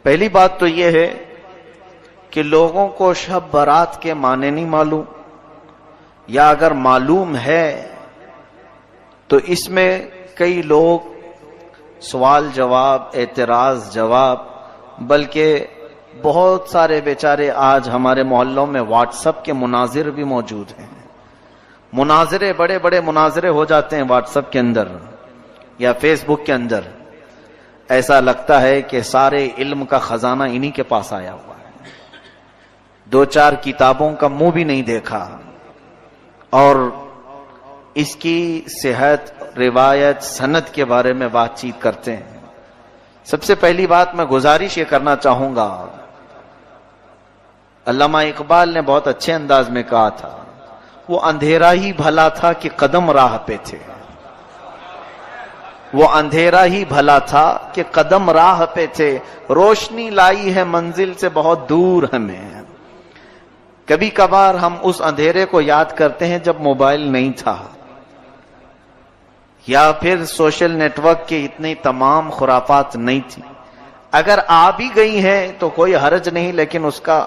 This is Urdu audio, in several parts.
پہلی بات تو یہ ہے کہ لوگوں کو شب برات کے معنی نہیں معلوم، یا اگر معلوم ہے تو اس میں کئی لوگ سوال جواب، اعتراض جواب، بلکہ بہت سارے بیچارے آج ہمارے محلوں میں واٹس ایپ کے مناظر بھی موجود ہیں. مناظرے، بڑے بڑے مناظرے ہو جاتے ہیں واٹس ایپ کے اندر یا فیس بک کے اندر. ایسا لگتا ہے کہ سارے علم کا خزانہ انہی کے پاس آیا ہوا ہے. دو چار کتابوں کا منہ بھی نہیں دیکھا اور اس کی صحت، روایت، سند کے بارے میں بات چیت کرتے ہیں. سب سے پہلی بات میں گزارش یہ کرنا چاہوں گا، علامہ اقبال نے بہت اچھے انداز میں کہا تھا، وہ اندھیرا ہی بھلا تھا کہ قدم راہ پہ تھے. وہ اندھیرا ہی بھلا تھا کہ قدم راہ پہ تھے، روشنی لائی ہے منزل سے بہت دور ہمیں. کبھی کبھار ہم اس اندھیرے کو یاد کرتے ہیں جب موبائل نہیں تھا، یا پھر سوشل نیٹ ورک کے اتنی تمام خرافات نہیں تھی. اگر آ بھی گئی ہیں تو کوئی حرج نہیں، لیکن اس کا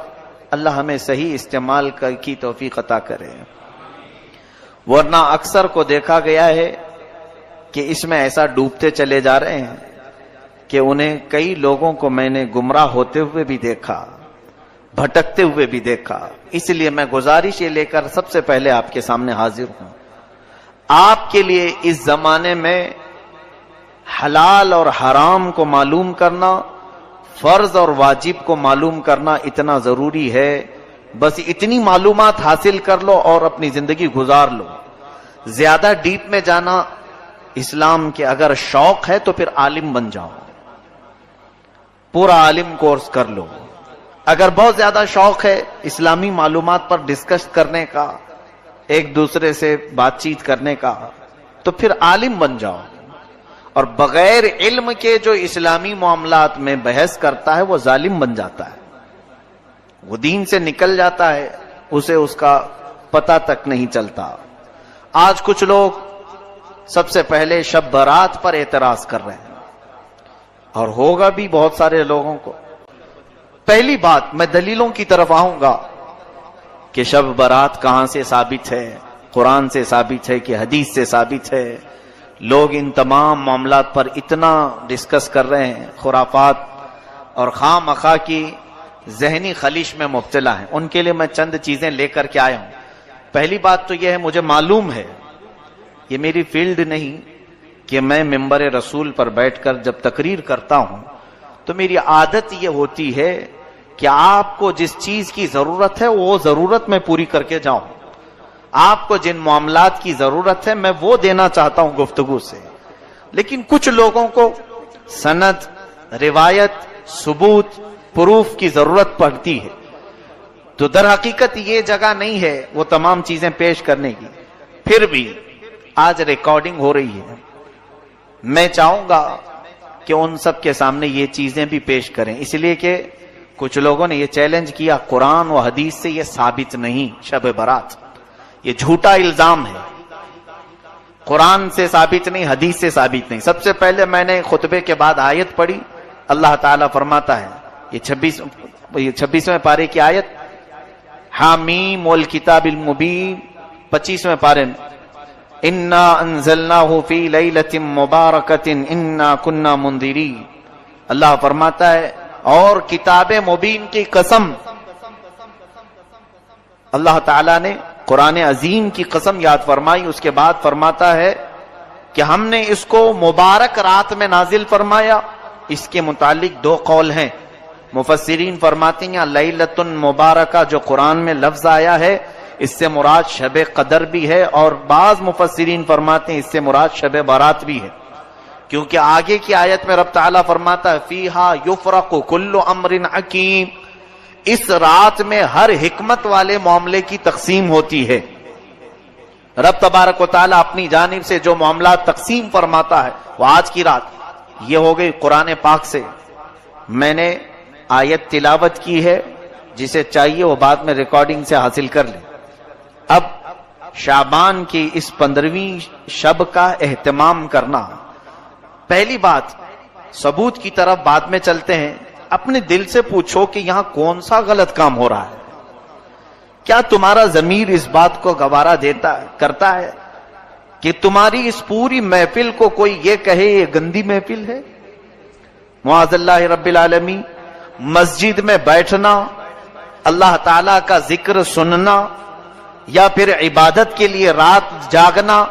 اللہ ہمیں صحیح استعمال کی توفیق عطا کرے. ورنہ اکثر کو دیکھا گیا ہے کہ اس میں ایسا ڈوبتے چلے جا رہے ہیں کہ انہیں کئی لوگوں کو میں نے گمراہ ہوتے ہوئے بھی دیکھا، بھٹکتے ہوئے بھی دیکھا. اس لیے میں گزارش یہ لے کر سب سے پہلے آپ کے سامنے حاضر ہوں. آپ کے لیے اس زمانے میں حلال اور حرام کو معلوم کرنا، فرض اور واجب کو معلوم کرنا اتنا ضروری ہے. بس اتنی معلومات حاصل کر لو اور اپنی زندگی گزار لو. زیادہ ڈیپ میں جانا اسلام کے اگر شوق ہے تو پھر عالم بن جاؤ، پورا عالم کورس کر لو. اگر بہت زیادہ شوق ہے اسلامی معلومات پر ڈسکس کرنے کا، ایک دوسرے سے بات چیت کرنے کا، تو پھر عالم بن جاؤ. اور بغیر علم کے جو اسلامی معاملات میں بحث کرتا ہے وہ ظالم بن جاتا ہے، وہ دین سے نکل جاتا ہے، اسے اس کا پتہ تک نہیں چلتا. آج کچھ لوگ سب سے پہلے شب برات پر اعتراض کر رہے ہیں، اور ہوگا بھی بہت سارے لوگوں کو. پہلی بات میں دلیلوں کی طرف آؤں گا کہ شب برات کہاں سے ثابت ہے. قرآن سے ثابت ہے کہ حدیث سے ثابت ہے. لوگ ان تمام معاملات پر اتنا ڈسکس کر رہے ہیں، خرافات اور خواہ مخواہ کی ذہنی خلیش میں مبتلا ہیں. ان کے لیے میں چند چیزیں لے کر کے آیا ہوں. پہلی بات تو یہ ہے، مجھے معلوم ہے، یہ میری فیلڈ نہیں کہ میں ممبر رسول پر بیٹھ کر جب تقریر کرتا ہوں تو میری عادت یہ ہوتی ہے کہ آپ کو جس چیز کی ضرورت ہے وہ ضرورت میں پوری کر کے جاؤں. آپ کو جن معاملات کی ضرورت ہے میں وہ دینا چاہتا ہوں گفتگو سے. لیکن کچھ لوگوں کو سند، روایت، ثبوت، پروف کی ضرورت پڑتی ہے، تو در حقیقت یہ جگہ نہیں ہے وہ تمام چیزیں پیش کرنے کی. پھر بھی آج ریکارڈنگ ہو رہی ہے، میں چاہوں گا کہ ان سب کے سامنے یہ چیزیں بھی پیش کریں، اس لیے کہ کچھ لوگوں نے یہ چیلنج کیا قرآن و حدیث سے یہ ثابت نہیں شب برات. یہ جھوٹا الزام ہے، قرآن سے ثابت نہیں، حدیث سے ثابت نہیں. سب سے پہلے میں نے خطبے کے بعد آیت پڑھی. اللہ تعالیٰ فرماتا ہے، یہ 26ویں پارے کی آیت، حامیم والکتاب المبین، 25ویں پارے میں، انا انزلناہ فی لیلۃ مبارکۃ انا کنا منذرین. اللہ فرماتا ہے اور کتاب مبین کی قسم، اللہ تعالیٰ نے قرآن عظیم کی قسم یاد فرمائی. اس کے بعد فرماتا ہے کہ ہم نے اس کو مبارک رات میں نازل فرمایا. اس کے متعلق دو قول ہیں. مفسرین فرماتے ہیں لیلۃ مبارکہ جو قرآن میں لفظ آیا ہے اس سے مراد شب قدر بھی ہے، اور بعض مفسرین فرماتے ہیں اس سے مراد شب برات بھی ہے، کیونکہ آگے کی آیت میں رب تعالیٰ فرماتا ہے فیہا یفرق کل امر حکیم، اس رات میں ہر حکمت والے معاملے کی تقسیم ہوتی ہے. رب تبارک و تعالیٰ اپنی جانب سے جو معاملات تقسیم فرماتا ہے وہ آج کی رات یہ ہو گئی قرآن پاک سے. میں نے آیت تلاوت کی ہے، جسے چاہیے وہ بعد میں ریکارڈنگ سے حاصل کر لیں. اب شعبان کی اس 15ویں شب کا اہتمام کرنا، پہلی بات ثبوت کی طرف بعد میں چلتے ہیں. اپنے دل سے پوچھو کہ یہاں کون سا غلط کام ہو رہا ہے. کیا تمہارا ضمیر اس بات کو گوارا کرتا ہے کہ تمہاری اس پوری محفل کو کوئی یہ کہے یہ گندی محفل ہے؟ معاذ اللہ رب العالمین. مسجد میں بیٹھنا، اللہ تعالی کا ذکر سننا، یا پھر عبادت کے لیے رات جاگنا،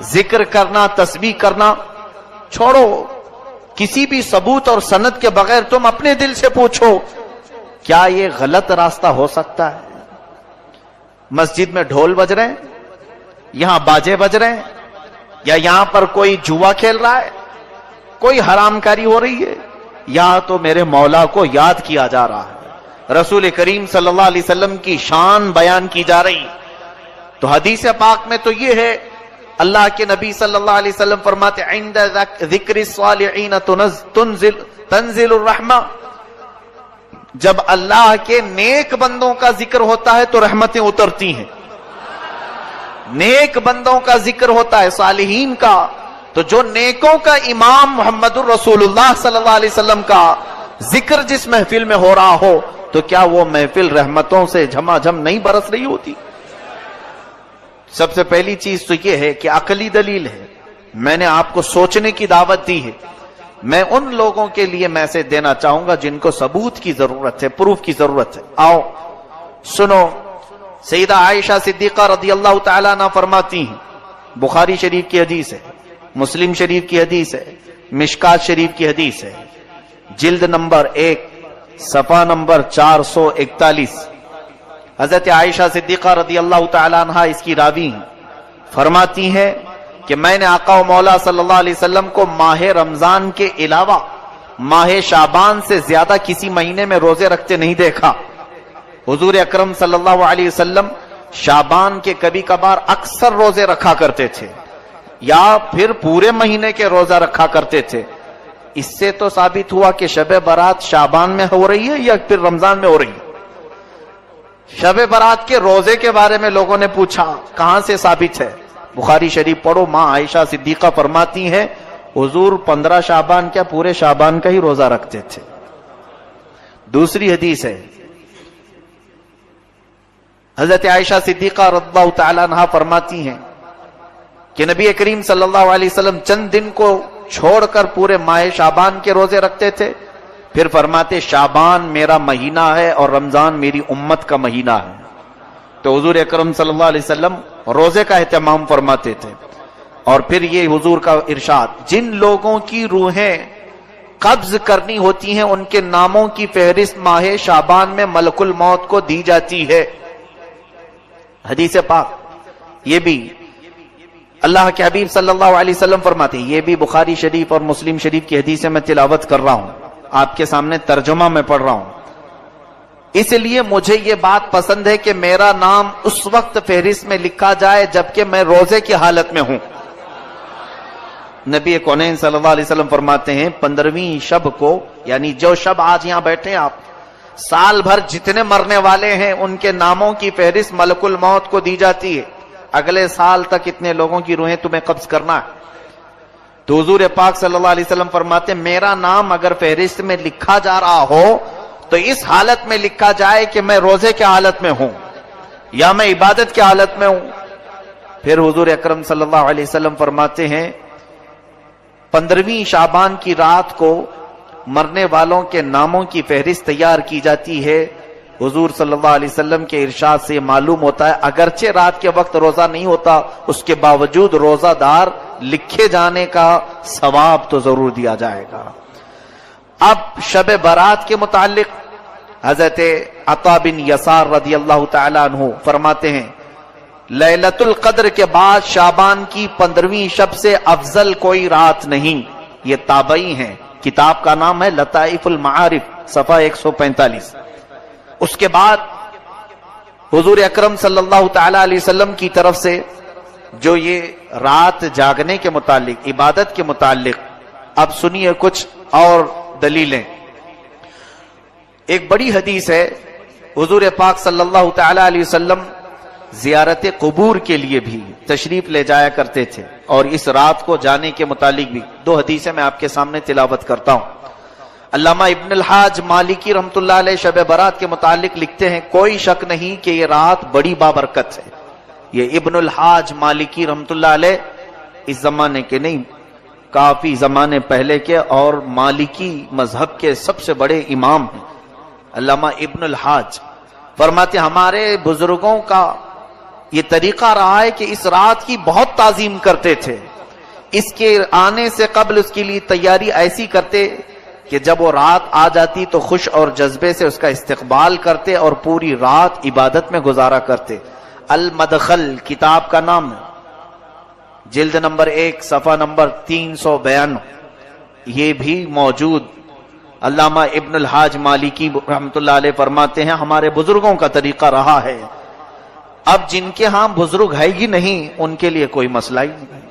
ذکر کرنا، تسبیح کرنا، چھوڑو. کسی بھی ثبوت اور سند کے بغیر تم اپنے دل سے پوچھو کیا یہ غلط راستہ ہو سکتا ہے؟ مسجد میں ڈھول بج رہے ہیں، یہاں باجے بج رہے ہیں، یا یہاں پر کوئی جوا کھیل رہا ہے، کوئی حرام کاری ہو رہی ہے، یہاں تو میرے مولا کو یاد کیا جا رہا ہے، رسول کریم صلی اللہ علیہ وسلم کی شان بیان کی جا رہی. تو حدیث پاک میں تو یہ ہے، اللہ کے نبی صلی اللہ علیہ وسلم فرماتے عند ذکر الصالحین تنزل الرحمہ، جب اللہ کے نیک بندوں کا ذکر ہوتا ہے تو رحمتیں اترتی ہیں. نیک بندوں کا ذکر ہوتا ہے، صالحین کا، تو جو نیکوں کا امام محمد الرسول اللہ صلی اللہ علیہ وسلم کا ذکر جس محفل میں ہو رہا ہو تو کیا وہ محفل رحمتوں سے جھما جھم نہیں برس رہی ہوتی؟ سب سے پہلی چیز تو یہ ہے کہ عقلی دلیل ہے. میں نے آپ کو سوچنے کی دعوت دی ہے. میں ان لوگوں کے لیے میسج دینا چاہوں گا جن کو ثبوت کی ضرورت ہے، پروف کی ضرورت ہے. آؤ سنو، سیدہ عائشہ صدیقہ رضی اللہ تعالیٰ عنہ فرماتی ہیں، بخاری شریف کی حدیث ہے، مسلم شریف کی حدیث ہے، مشکات شریف کی حدیث ہے، جلد نمبر 1 صفحہ نمبر 441. حضرت عائشہ صدیقہ رضی اللہ تعالیٰ عنہ اس کی راوی ہیں. فرماتی ہیں کہ میں نے آقا و مولا صلی اللہ علیہ وسلم کو ماہ رمضان کے علاوہ ماہ شعبان سے زیادہ کسی مہینے میں روزے رکھتے نہیں دیکھا. حضور اکرم صلی اللہ علیہ وسلم شعبان کے کبھی کبھار اکثر روزے رکھا کرتے تھے یا پھر پورے مہینے کے روزہ رکھا کرتے تھے. اس سے تو ثابت ہوا کہ شب برات شعبان میں ہو رہی ہے یا پھر رمضان میں ہو رہی ہے. شب برات کے روزے کے بارے میں لوگوں نے پوچھا کہاں سے ثابت ہے؟ بخاری شریف پڑھو، ماں عائشہ صدیقہ فرماتی ہیں حضور 15 شعبان کیا پورے شعبان کا ہی روزہ رکھتے تھے. دوسری حدیث ہے، حضرت عائشہ صدیقہ رضی اللہ تعالیٰ عنہا فرماتی ہیں کہ نبی کریم صلی اللہ علیہ وسلم چند دن کو چھوڑ کر پورے ماہ شعبان کے روزے رکھتے تھے. پھر فرماتے شعبان میرا مہینہ ہے اور رمضان میری امت کا مہینہ ہے. تو حضور اکرم صلی اللہ علیہ وسلم روزے کا اہتمام فرماتے تھے. اور پھر یہ حضور کا ارشاد، جن لوگوں کی روحیں قبض کرنی ہوتی ہیں ان کے ناموں کی فہرست ماہ شعبان میں ملک الموت کو دی جاتی ہے. حدیث پاک یہ بھی اللہ کے حبیب صلی اللہ علیہ وسلم فرماتے ہیں، یہ بھی بخاری شریف اور مسلم شریف کی حدیث میں تلاوت کر رہا ہوں، آپ کے سامنے ترجمہ میں پڑھ رہا ہوں. اس لیے مجھے یہ بات پسند ہے کہ میرا نام اس وقت فہرست میں لکھا جائے جبکہ میں روزے کی حالت میں ہوں. نبی کونین صلی اللہ علیہ وسلم فرماتے ہیں 15ویں شب کو، یعنی جو شب آج یہاں بیٹھے ہیں آپ، سال بھر جتنے مرنے والے ہیں ان کے ناموں کی فہرست ملک الموت کو دی جاتی ہے. اگلے سال تک اتنے لوگوں کی روحیں تمہیں قبض کرنا ہے. تو حضور پاک صلی اللہ علیہ وسلم فرماتے ہیں میرا نام اگر فہرست میں لکھا جا رہا ہو تو اس حالت میں لکھا جائے کہ میں روزے کی حالت میں ہوں یا میں عبادت کی حالت میں ہوں. پھر حضور اکرم صلی اللہ علیہ وسلم فرماتے ہیں 15ویں شعبان کی رات کو مرنے والوں کے ناموں کی فہرست تیار کی جاتی ہے. حضور صلی اللہ علیہ وسلم کے ارشاد سے معلوم ہوتا ہے اگرچہ رات کے وقت روزہ نہیں ہوتا اس کے باوجود روزہ دار لکھے جانے کا ثواب تو ضرور دیا جائے گا. اب شب برات کے متعلق حضرت عطا بن یسار رضی اللہ تعالیٰ عنہ فرماتے ہیں لیلۃ القدر کے بعد شعبان کی 15ویں شب سے افضل کوئی رات نہیں. یہ تابعی ہیں، کتاب کا نام ہے لطائف المعارف صفحہ 145. اس کے بعد حضور اکرم صلی اللہ تعالی علیہ وسلم کی طرف سے جو یہ رات جاگنے کے متعلق، عبادت کے متعلق، اب سنیے کچھ اور دلیلیں. ایک بڑی حدیث ہے، حضور پاک صلی اللہ تعالی علیہ وسلم زیارت قبور کے لیے بھی تشریف لے جایا کرتے تھے اور اس رات کو جانے کے متعلق بھی 2 حدیثیں میں آپ کے سامنے تلاوت کرتا ہوں. علامہ ابن الحاج مالکی رحمۃ اللہ علیہ شب برات کے متعلق لکھتے ہیں، کوئی شک نہیں کہ یہ رات بڑی بابرکت ہے۔ یہ ابن الحاج مالکی رحمۃ اللہ علیہ اس زمانے کے نہیں، کافی زمانے پہلے کے، اور مالکی مذہب کے سب سے بڑے امام ہیں علامہ ابن الحاج۔ فرماتے ہمارے بزرگوں کا یہ طریقہ رہا ہے کہ اس رات کی بہت تعظیم کرتے تھے، اس کے آنے سے قبل اس کے لیے تیاری ایسی کرتے کہ جب وہ رات آ جاتی تو خوش اور جذبے سے اس کا استقبال کرتے اور پوری رات عبادت میں گزارا کرتے۔ المدخل کتاب کا نام ہے، جلد نمبر 1 صفحہ نمبر 392، یہ بھی موجود۔ علامہ ابن الحاج مالکی رحمۃ اللہ علیہ فرماتے ہیں ہمارے بزرگوں کا طریقہ رہا ہے۔ اب جن کے ہاں بزرگ ہے ہی نہیں ان کے لیے کوئی مسئلہ ہی نہیں،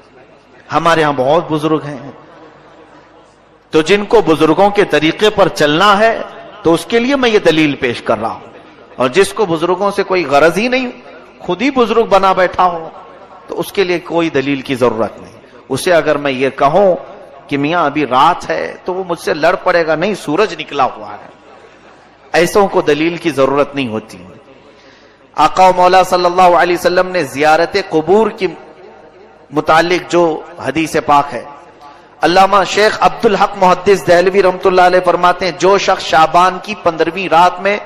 ہمارے ہاں بہت بزرگ ہیں، تو جن کو بزرگوں کے طریقے پر چلنا ہے تو اس کے لیے میں یہ دلیل پیش کر رہا ہوں، اور جس کو بزرگوں سے کوئی غرض ہی نہیں، خود ہی بزرگ بنا بیٹھا ہو، تو اس کے لیے کوئی دلیل کی ضرورت نہیں۔ اسے اگر میں یہ کہوں کہ میاں ابھی رات ہے تو وہ مجھ سے لڑ پڑے گا، نہیں سورج نکلا ہوا ہے، ایسوں کو دلیل کی ضرورت نہیں ہوتی۔ آقا و مولا صلی اللہ علیہ وسلم نے زیارت قبور کی متعلق جو حدیث پاک ہے، علامہ شیخ عبدالحق محدث دہلوی رحمۃ اللہ علیہ فرماتے ہیں جو شخص شعبان کی 15ویں رات میں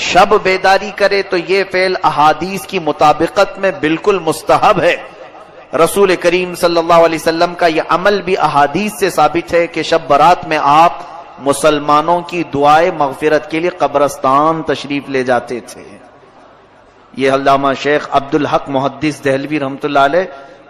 شب بیداری کرے تو یہ فعل احادیث کی مطابقت میں بالکل مستحب ہے۔ رسول کریم صلی اللہ علیہ وسلم کا یہ عمل بھی احادیث سے ثابت ہے کہ شب برات میں آپ مسلمانوں کی دعائے مغفرت کے لیے قبرستان تشریف لے جاتے تھے۔ یہ علامہ شیخ عبدالحق محدث دہلوی رحمۃ اللہ علیہ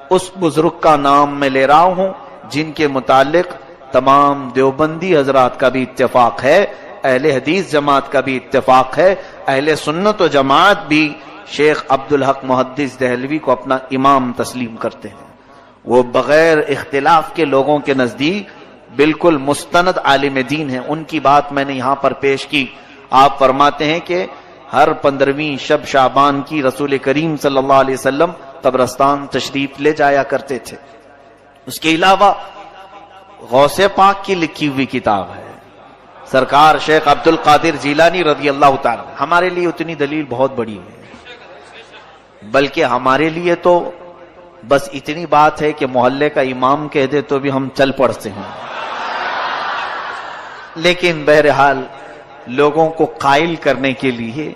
اس بزرگ کا نام میں لے رہا ہوں جن کے متعلق تمام دیوبندی حضرات کا بھی اتفاق ہے، اہل حدیث جماعت کا بھی اتفاق ہے، اہل سنت و جماعت بھی شیخ عبدالحق محدث دہلوی کو اپنا امام تسلیم کرتے ہیں۔ وہ بغیر اختلاف کے لوگوں کے نزدیک بالکل مستند عالم دین ہیں، ان کی بات میں نے یہاں پر پیش کی۔ آپ فرماتے ہیں کہ ہر 15ویں شب شعبان کی رسول کریم صلی اللہ علیہ وسلم قبرستان تشریف لے جایا کرتے تھے۔ اس کے علاوہ غوث پاک کی لکھی ہوئی کتاب ہے، سرکار شیخ عبد القادر جیلانی رضی اللہ تعالی، ہمارے لیے اتنی دلیل بہت بڑی ہے، بلکہ ہمارے لیے تو بس اتنی بات ہے کہ محلے کا امام کہہ دے تو بھی ہم چل پڑتے ہیں، لیکن بہرحال لوگوں کو قائل کرنے کے لیے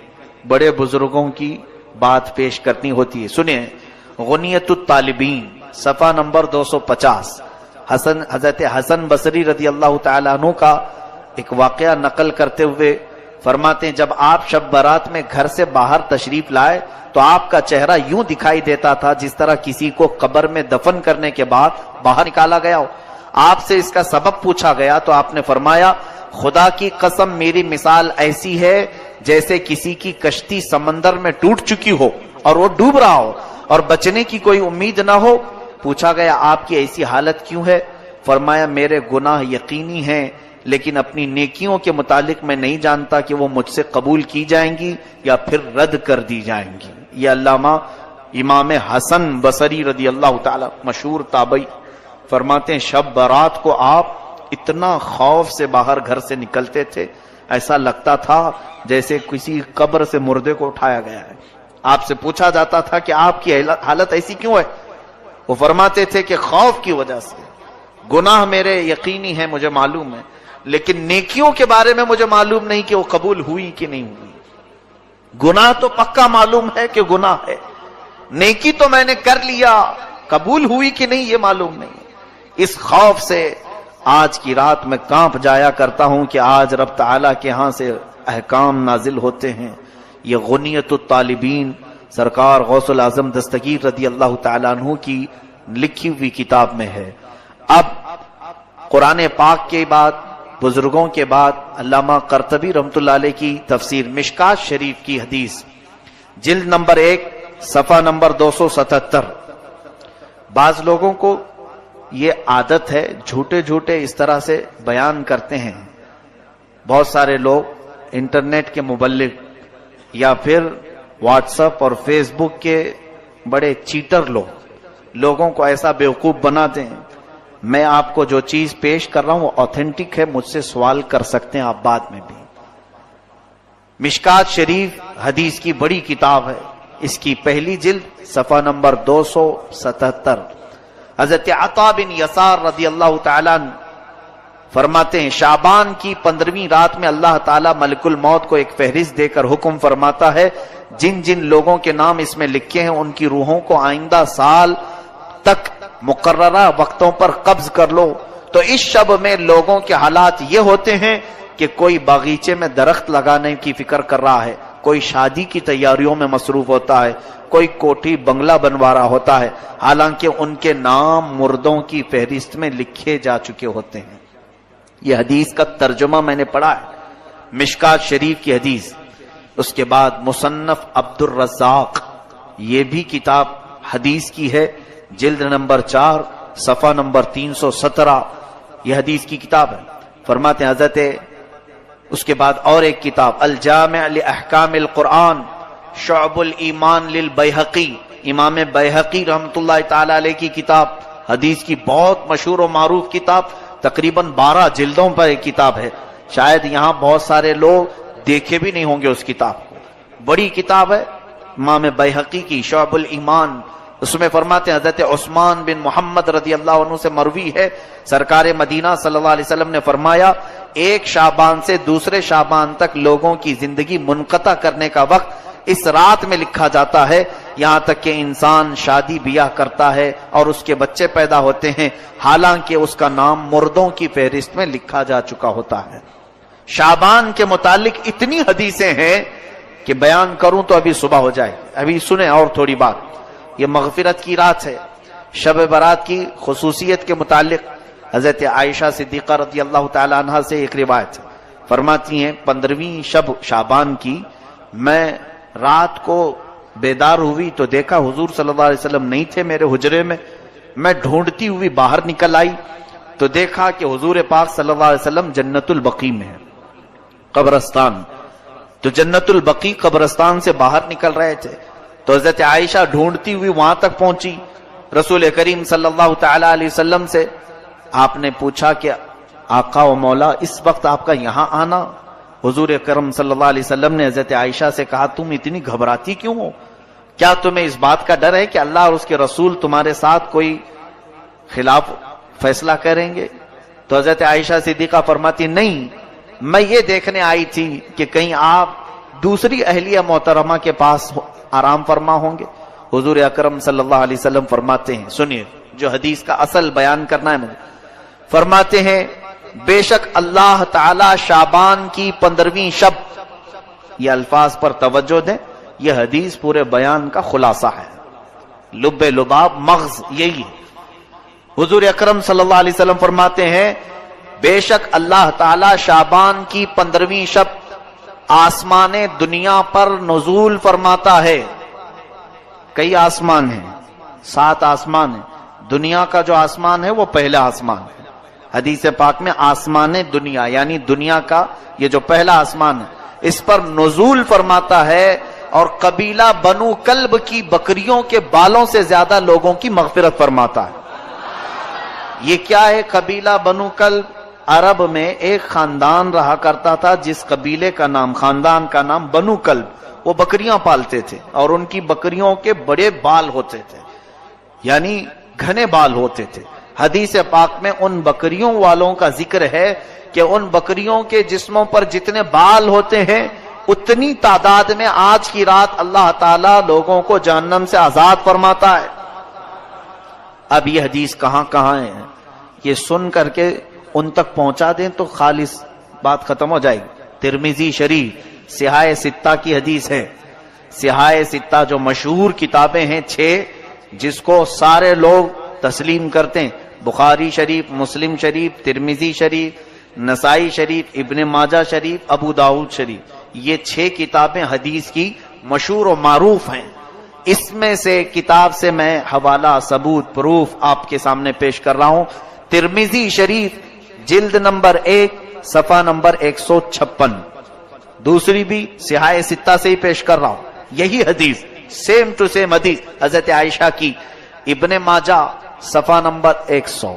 بڑے بزرگوں کی بات پیش کرنی ہوتی ہے۔ سنیں غنیت الطالبین صفحہ نمبر 250، حضرت حسن بصری رضی اللہ تعالیٰ عنہ کا ایک واقعہ نقل کرتے ہوئے فرماتے ہیں جب آپ شب برات میں گھر سے باہر تشریف لائے تو آپ کا چہرہ یوں دکھائی دیتا تھا جس طرح کسی کو قبر میں دفن کرنے کے بعد باہر نکالا گیا ہو۔ آپ سے اس کا سبب پوچھا گیا تو آپ نے فرمایا خدا کی قسم میری مثال ایسی ہے جیسے کسی کی کشتی سمندر میں ٹوٹ چکی ہو اور وہ ڈوب رہا ہو اور بچنے کی کوئی امید نہ ہو۔ پوچھا گیا آپ کی ایسی حالت کیوں ہے؟ فرمایا میرے گناہ یقینی ہیں لیکن اپنی نیکیوں کے متعلق میں نہیں جانتا کہ وہ مجھ سے قبول کی جائیں گی یا پھر رد کر دی جائیں گی۔ یہ علامہ امام حسن بصری رضی اللہ تعالی مشہور تابعی فرماتے ہیں شب برات کو آپ اتنا خوف سے باہر گھر سے نکلتے تھے ایسا لگتا تھا جیسے کسی قبر سے مردے کو اٹھایا گیا ہے۔ آپ سے پوچھا جاتا تھا کہ آپ کی حالت ایسی کیوں ہے؟ وہ فرماتے تھے کہ خوف کی وجہ سے، گناہ میرے یقینی ہے مجھے معلوم ہے لیکن نیکیوں کے بارے میں مجھے معلوم نہیں کہ وہ قبول ہوئی کہ نہیں ہوئی۔ گناہ تو پکا معلوم ہے کہ گناہ ہے، نیکی تو میں نے کر لیا، قبول ہوئی کہ نہیں یہ معلوم نہیں۔ اس خوف سے آج کی رات میں کانپ جایا کرتا ہوں کہ آج رب تعالیٰ کے ہاں سے احکام نازل ہوتے ہیں۔ یہ غنیت الطالبین سرکار غوث الاعظم دستگیر رضی اللہ تعالیٰ عنہ کی لکھی ہوئی کتاب میں ہے۔ اب قرآن پاک کے بعد بزرگوں کے بعد علامہ قرطبی رحمۃ اللہ علیہ کی تفسیر مشکات شریف کی حدیث جلد نمبر 1 صفحہ نمبر 277۔ بعض لوگوں کو یہ عادت ہے جھوٹے اس طرح سے بیان کرتے ہیں، بہت سارے لوگ انٹرنیٹ کے مبلغ یا پھر واٹس ایپ اور فیس بک کے بڑے چیٹر لوگوں کو ایسا بیوقوف بناتے ہیں میں آپ کو جو چیز پیش کر رہا ہوں وہ آتھینٹک ہے، مجھ سے سوال کر سکتے ہیں آپ بعد میں بھی۔ مشکات شریف حدیث کی بڑی کتاب ہے، اس کی پہلی جلد صفحہ نمبر 277۔ حضرت عطا بن یسار رضی اللہ تعالیٰ عنہ فرماتے ہیں شعبان کی 15ویں رات میں اللہ تعالیٰ ملک الموت کو ایک فہرست دے کر حکم فرماتا ہے جن جن لوگوں کے نام اس میں لکھے ہیں ان کی روحوں کو آئندہ سال تک مقررہ وقتوں پر قبض کر لو۔ تو اس شب میں لوگوں کے حالات یہ ہوتے ہیں کہ کوئی باغیچے میں درخت لگانے کی فکر کر رہا ہے، کوئی شادی کی تیاریوں میں مصروف ہوتا ہے، کوئی کوٹھی بنگلہ بنوا رہا ہوتا ہے، حالانکہ ان کے نام مردوں کی فہرست میں لکھے جا چکے ہوتے ہیں۔ یہ حدیث کا ترجمہ میں نے پڑھا ہے، مشکات شریف کی حدیث۔ اس کے بعد مصنف عبد الرزاق، یہ بھی کتاب حدیث کی ہے، جلد نمبر 4 صفحہ نمبر 317، یہ حدیث کی کتاب ہے۔ فرماتے ہیں حضرت، اس کے بعد اور ایک کتاب الجامع لاحکام القرآن شعب الایمان للبیہقی، امام بیہقی رحمۃ اللہ تعالی علیہ کی کتاب، حدیث کی بہت مشہور و معروف کتاب، تقریباً 12 جلدوں پر ایک کتاب ہے، شاید یہاں بہت سارے لوگ دیکھے بھی نہیں ہوں گے اس کتاب کو، بڑی کتاب ہے امام بیہقی کی شعب الایمان۔ اس میں فرماتے ہیں حضرت عثمان بن محمد رضی اللہ عنہ سے مروی ہے، سرکار مدینہ صلی اللہ علیہ وسلم نے فرمایا ایک شعبان سے دوسرے شعبان تک لوگوں کی زندگی منقطع کرنے کا وقت اس رات میں لکھا جاتا ہے، یہاں تک کہ انسان شادی بیاہ کرتا ہے اور اس کے بچے پیدا ہوتے ہیں، حالانکہ اس کا نام مردوں کی فہرست میں لکھا جا چکا ہوتا ہے۔ شعبان کے متعلق اتنی حدیثیں ہیں کہ بیان کروں تو ابھی صبح ہو جائے۔ ابھی سنیں اور تھوڑی بات، یہ مغفرت کی رات ہے، شب برات کی خصوصیت کے متعلق حضرت عائشہ صدیقہ رضی اللہ تعالی عنہ سے ایک روایت ہے، فرماتی ہیں 15ویں شب شعبان کی میں رات کو بیدار ہوئی تو دیکھا حضور صلی اللہ علیہ وسلم نہیں تھے میرے حجرے میں، میں ڈھونڈتی ہوئی باہر نکل آئی تو دیکھا کہ حضور پاک صلی اللہ علیہ وسلم جنت البقیع میں ہے، قبرستان، تو جنت البقیع قبرستان سے باہر نکل رہے تھے، تو حضرت عائشہ ڈھونڈتی ہوئی وہاں تک پہنچی، رسول کریم صلی اللہ تعالی علیہ وسلم سے آپ نے پوچھا کہ آقا و مولا اس وقت آپ کا یہاں آنا؟ حضور کرم صلی اللہ علیہ وسلم نے حضرت عائشہ سے کہا تم اتنی گھبراتی کیوں ہو؟ کیا تمہیں اس بات کا ڈر ہے کہ اللہ اور اس کے رسول تمہارے ساتھ کوئی خلاف فیصلہ کریں گے؟ تو حضرت عائشہ صدیقہ فرماتی نہیں، میں یہ دیکھنے آئی تھی کہ کہیں آپ دوسری اہلیہ محترمہ کے پاس آرام فرما ہوں گے۔ حضور اکرم صلی اللہ علیہ وسلم فرماتے ہیں، سنیے جو حدیث کا اصل بیان کرنا ہے مجھے، فرماتے ہیں بے شک اللہ تعالی شعبان کی 15ویں شب، یہ الفاظ پر توجہ دیں، یہ حدیث پورے بیان کا خلاصہ ہے، لب لباب مغز یہی ہے۔ حضور اکرم صلی اللہ علیہ وسلم فرماتے ہیں بے شک اللہ تعالی شعبان کی 15ویں شب آسمان دنیا پر نزول فرماتا ہے۔ کئی آسمان ہیں، 7 آسمان ہیں، دنیا کا جو آسمان ہے وہ پہلا آسمان ہے، حدیث پاک میں آسمان دنیا یعنی دنیا کا یہ جو پہلا آسمان ہے اس پر نزول فرماتا ہے، اور قبیلہ بنو کلب کی بکریوں کے بالوں سے زیادہ لوگوں کی مغفرت فرماتا ہے۔ یہ کیا ہے قبیلہ بنو کلب؟ عرب میں ایک خاندان رہا کرتا تھا جس قبیلے کا نام، خاندان کا نام بنو کلب، وہ بکریاں پالتے تھے اور ان کی بکریوں کے بڑے بال ہوتے تھے، یعنی گھنے بال ہوتے تھے۔ حدیث پاک میں ان بکریوں والوں کا ذکر ہے کہ ان بکریوں کے جسموں پر جتنے بال ہوتے ہیں اتنی تعداد میں آج کی رات اللہ تعالیٰ لوگوں کو جہنم سے آزاد فرماتا ہے۔ اب یہ حدیث کہاں کہاں ہے یہ سن کر کے ان تک پہنچا دیں تو خالص بات ختم ہو جائے گی۔ ترمذی شریف سیاہ ستہ کی حدیث ہے، سیاہ ستہ جو مشہور کتابیں ہیں 6 جس کو سارے لوگ تسلیم کرتے ہیں، بخاری شریف، مسلم شریف، ترمذی شریف، نسائی شریف، ابن ماجہ شریف، ابو داؤد شریف، یہ 6 کتابیں حدیث کی مشہور و معروف ہیں۔ اس میں سے کتاب سے میں حوالہ، ثبوت، پروف آپ کے سامنے پیش کر رہا ہوں۔ ترمذی شریف جلد نمبر 1 صفحہ نمبر 156، دوسری بھی سیاہ ستہ سے ہی پیش کر رہا ہوں، یہی حدیث سیم ٹو سیم حدیث حضرت عائشہ کی، ابن ماجہ صفحہ نمبر 100،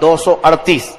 238।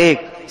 1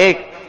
1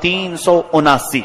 379।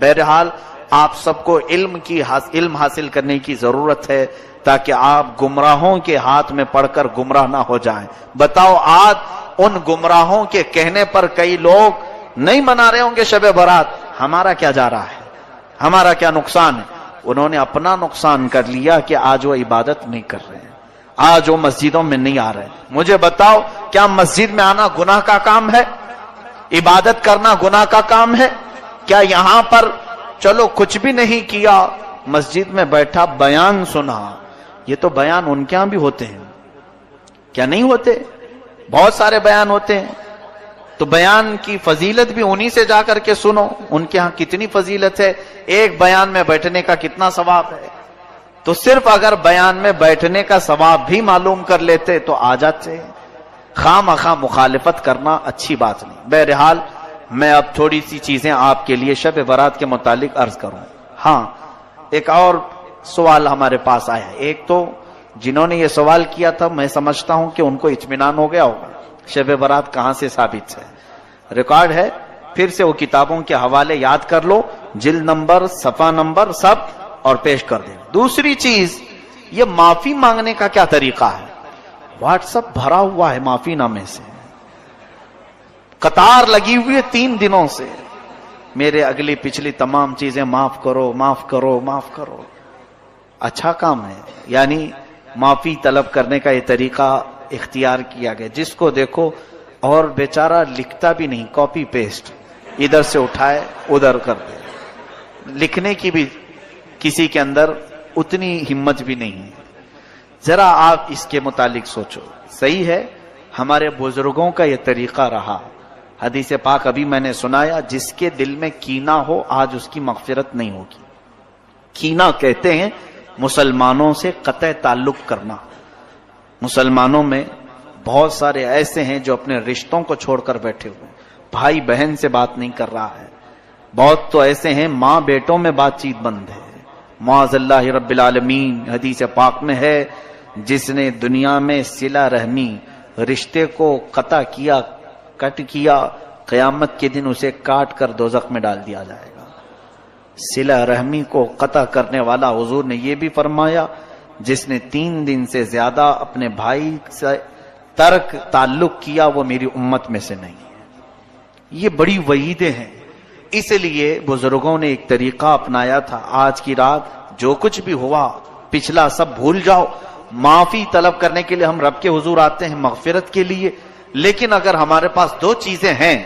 بہرحال آپ سب کو علم حاصل کرنے کی ضرورت ہے تاکہ آپ گمراہوں کے ہاتھ میں پڑ کر گمراہ نہ ہو جائیں۔ بتاؤ آج ان گمراہوں کے کہنے پر کئی لوگ نہیں منا رہے ہوں گے شب برات، ہمارا کیا جا رہا ہے، ہمارا کیا نقصان ہے؟ انہوں نے اپنا نقصان کر لیا کہ آج وہ عبادت نہیں کر رہے ہیں، آج وہ مسجدوں میں نہیں آ رہے ہیں۔ مجھے بتاؤ کیا مسجد میں آنا گناہ کا کام ہے؟ عبادت کرنا گناہ کا کام ہے؟ کیا یہاں پر چلو کچھ بھی نہیں کیا، مسجد میں بیٹھا بیان سنا، یہ تو بیان ان کے ہاں بھی ہوتے ہیں، کیا نہیں ہوتے؟ بہت سارے بیان ہوتے ہیں، تو بیان کی فضیلت بھی انہی سے جا کر کے سنو، ان کے ہاں کتنی فضیلت ہے، ایک بیان میں بیٹھنے کا کتنا ثواب ہے۔ تو صرف اگر بیان میں بیٹھنے کا ثواب بھی معلوم کر لیتے تو آ جاتے، خواہ مخواہ مخالفت کرنا اچھی بات نہیں۔ بہرحال میں اب تھوڑی سی چیزیں آپ کے لیے شب برات کے متعلق عرض کروں۔ ہاں، ایک اور سوال ہمارے پاس آیا ہے۔ ایک تو جنہوں نے یہ سوال کیا تھا میں سمجھتا ہوں کہ ان کو اطمینان ہو گیا ہوگا شب برات کہاں سے ثابت ہے، ریکارڈ ہے، پھر سے وہ کتابوں کے حوالے یاد کر لو، جلد نمبر، صفحہ نمبر سب، اور پیش کر دیں۔ دوسری چیز، یہ معافی مانگنے کا کیا طریقہ ہے؟ واٹس ایپ بھرا ہوا ہے معافی نامے سے، قطار لگی ہوئی ہے 3 دنوں سے، میرے اگلی پچھلی تمام چیزیں معاف کرو معاف کرو معاف کرو۔ اچھا کام ہے، یعنی معافی طلب کرنے کا یہ طریقہ اختیار کیا گیا، جس کو دیکھو اور بیچارہ لکھتا بھی نہیں، کاپی پیسٹ، ادھر سے اٹھائے ادھر کر دے، لکھنے کی بھی کسی کے اندر اتنی ہمت بھی نہیں ہے۔ ذرا آپ اس کے متعلق سوچو، صحیح ہے ہمارے بزرگوں کا یہ طریقہ رہا، حدیث پاک ابھی میں نے سنایا، جس کے دل میں کینہ ہو آج اس کی مغفرت نہیں ہوگی۔ کینہ کہتے ہیں مسلمانوں سے قطع تعلق کرنا۔ مسلمانوں میں بہت سارے ایسے ہیں جو اپنے رشتوں کو چھوڑ کر بیٹھے ہوئے ہیں، بھائی بہن سے بات نہیں کر رہا ہے، بہت تو ایسے ہیں ماں بیٹوں میں بات چیت بند ہے۔ معاذ اللہ رب العالمین، حدیث پاک میں ہے جس نے دنیا میں صلہ رحمی رشتے کو قطع کیا، کٹ کیا، قیامت کے دن اسے کاٹ کر دوزخ میں ڈال دیا جائے گا۔ صلہ رحمی کو قطع کرنے والا، حضور نے یہ بھی فرمایا، جس نے 3 دن سے زیادہ اپنے بھائی سے ترک تعلق کیا وہ میری امت میں سے نہیں ہے۔ یہ بڑی وعیدیں ہیں، اس لیے بزرگوں نے ایک طریقہ اپنایا تھا، آج کی رات جو کچھ بھی ہوا پچھلا سب بھول جاؤ، معافی طلب کرنے کے لیے ہم رب کے حضور آتے ہیں مغفرت کے لیے، لیکن اگر ہمارے پاس 2 چیزیں ہیں،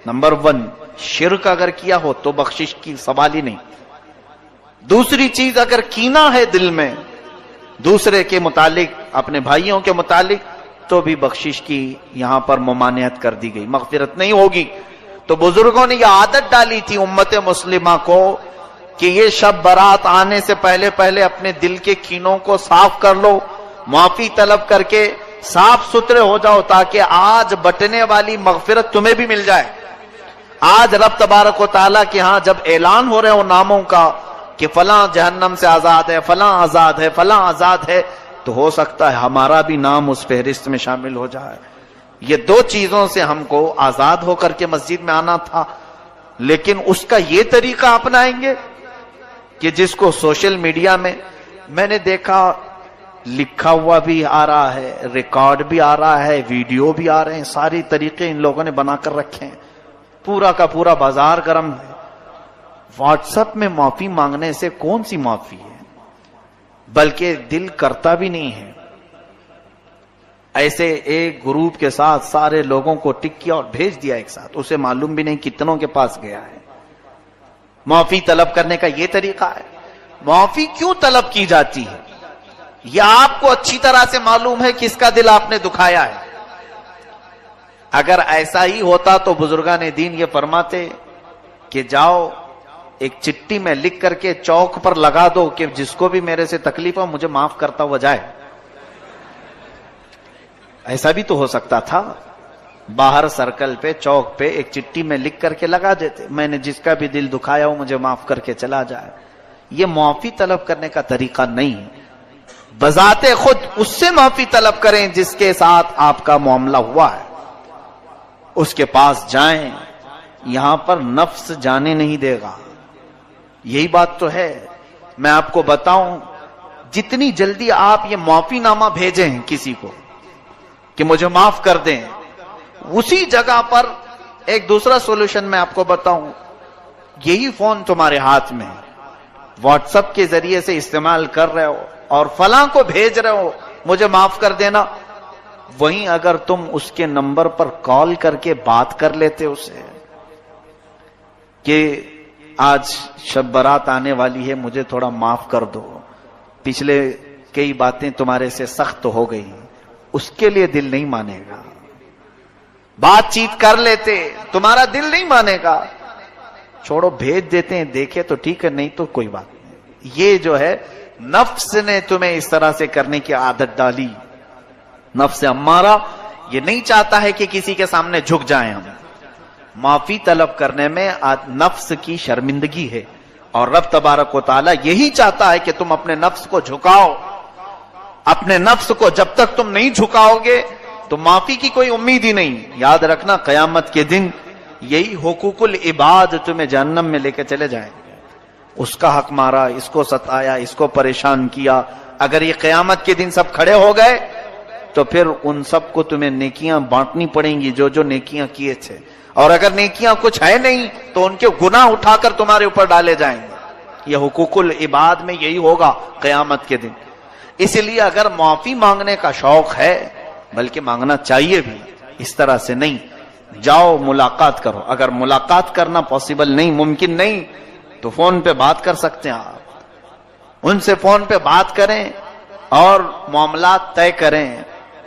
نمبر 1 شرک اگر کیا ہو تو بخشش کی سوال ہی نہیں، دوسری چیز اگر کینہ ہے دل میں دوسرے کے متعلق، اپنے بھائیوں کے متعلق، تو بھی بخشش کی یہاں پر ممانعت کر دی گئی، مغفرت نہیں ہوگی۔ تو بزرگوں نے یہ عادت ڈالی تھی امت مسلمہ کو کہ یہ شب برات آنے سے پہلے پہلے اپنے دل کے کینوں کو صاف کر لو، معافی طلب کر کے صاف ستھرے ہو جاؤ، تاکہ آج بٹنے والی مغفرت تمہیں بھی مل جائے۔ آج رب تبارک و تعالیٰ کے ہاں جب اعلان ہو رہے ہو ناموں کا کہ فلاں جہنم سے آزاد ہے، فلاں آزاد ہے، فلاں آزاد ہے، تو ہو سکتا ہے ہمارا بھی نام اس فہرست میں شامل ہو جائے۔ یہ 2 چیزوں سے ہم کو آزاد ہو کر کے مسجد میں آنا تھا، لیکن اس کا یہ طریقہ اپنائیں گے کہ جس کو سوشل میڈیا میں نے دیکھا لکھا ہوا بھی آ رہا ہے، ریکارڈ بھی آ رہا ہے، ویڈیو بھی آ رہے ہیں، ساری طریقے ان لوگوں نے بنا کر رکھے ہیں، پورا کا پورا بازار گرم ہے۔ واٹس ایپ میں معافی مانگنے سے کون سی معافی ہے، بلکہ دل کرتا بھی نہیں ہے۔ ایسے ایک گروپ کے ساتھ سارے لوگوں کو ٹک کیا اور بھیج دیا ایک ساتھ، اسے معلوم بھی نہیں کتنوں کے پاس گیا ہے۔ معافی طلب کرنے کا یہ طریقہ ہے۔ معافی کیوں طلب کی جاتی ہے یہ آپ کو اچھی طرح سے معلوم ہے کس کا دل آپ نے دکھایا ہے۔ اگر ایسا ہی ہوتا تو بزرگان دین یہ فرماتے کہ جاؤ ایک چٹھی میں لکھ کر کے چوک پر لگا دو کہ جس کو بھی میرے سے تکلیف ہو مجھے معاف کرتا ہوا جائے۔ ایسا بھی تو ہو سکتا تھا، باہر سرکل پہ چوک پہ ایک چٹھی میں لکھ کر کے لگا دیتے، میں نے جس کا بھی دل دکھایا ہو مجھے معاف کر کے چلا جائے۔ یہ معافی طلب کرنے کا طریقہ نہیں ہے۔ بذات خود اس سے معافی طلب کریں جس کے ساتھ آپ کا معاملہ ہوا ہے، اس کے پاس جائیں، یہاں پر نفس جانے نہیں دے گا، یہی بات تو ہے. میں آپ کو بتاؤں، جتنی جلدی آپ یہ معافی نامہ بھیجیں کسی کو کہ مجھے معاف کر دیں، اسی جگہ پر ایک دوسرا سولوشن میں آپ کو بتاؤں، یہی فون تمہارے ہاتھ میں واٹس ایپ کے ذریعے سے استعمال کر رہے ہو اور فلاں کو بھیج رہے ہو مجھے معاف کر دینا، وہیں اگر تم اس کے نمبر پر کال کر کے بات کر لیتے اسے کہ آج شب برات آنے والی ہے، مجھے تھوڑا معاف کر دو، پچھلے کئی باتیں تمہارے سے سخت ہو گئی، اس کے لیے دل نہیں مانے گا. بات چیت کر لیتے، تمہارا دل نہیں مانے گا. چھوڑو، بھیج دیتے ہیں، دیکھے تو ٹھیک ہے، نہیں تو کوئی بات نہیں. یہ جو ہے نفس نے تمہیں اس طرح سے کرنے کی عادت ڈالی. نفس امارہ یہ نہیں چاہتا ہے کہ کسی کے سامنے جھک جائیں ہم. معافی طلب کرنے میں نفس کی شرمندگی ہے، اور رب تبارک و تعالی یہی چاہتا ہے کہ تم اپنے نفس کو جھکاؤ. اپنے نفس کو جب تک تم نہیں جھکاؤ گے تو معافی کی کوئی امید ہی نہیں. یاد رکھنا قیامت کے دن یہی حقوق العباد تمہیں جہنم میں لے کے چلے جائیں گے. اس کا حق مارا، اس کو ستایا، اس کو پریشان کیا. اگر یہ قیامت کے دن سب کھڑے ہو گئے تو پھر ان سب کو تمہیں نیکیاں بانٹنی پڑیں گی جو جو نیکیاں کیے تھے، اور اگر نیکیاں کچھ ہے نہیں تو ان کے گناہ اٹھا کر تمہارے اوپر ڈالے جائیں گے. یہ حقوق العباد میں یہی ہوگا قیامت کے دن. اس لیے اگر معافی مانگنے کا شوق ہے، بلکہ مانگنا چاہیے بھی، اس طرح سے نہیں. جاؤ ملاقات کرو. اگر ملاقات کرنا پاسبل نہیں، ممکن نہیں، تو فون پہ بات کر سکتے ہیں آپ. ان سے فون پہ بات کریں اور معاملات طے کریں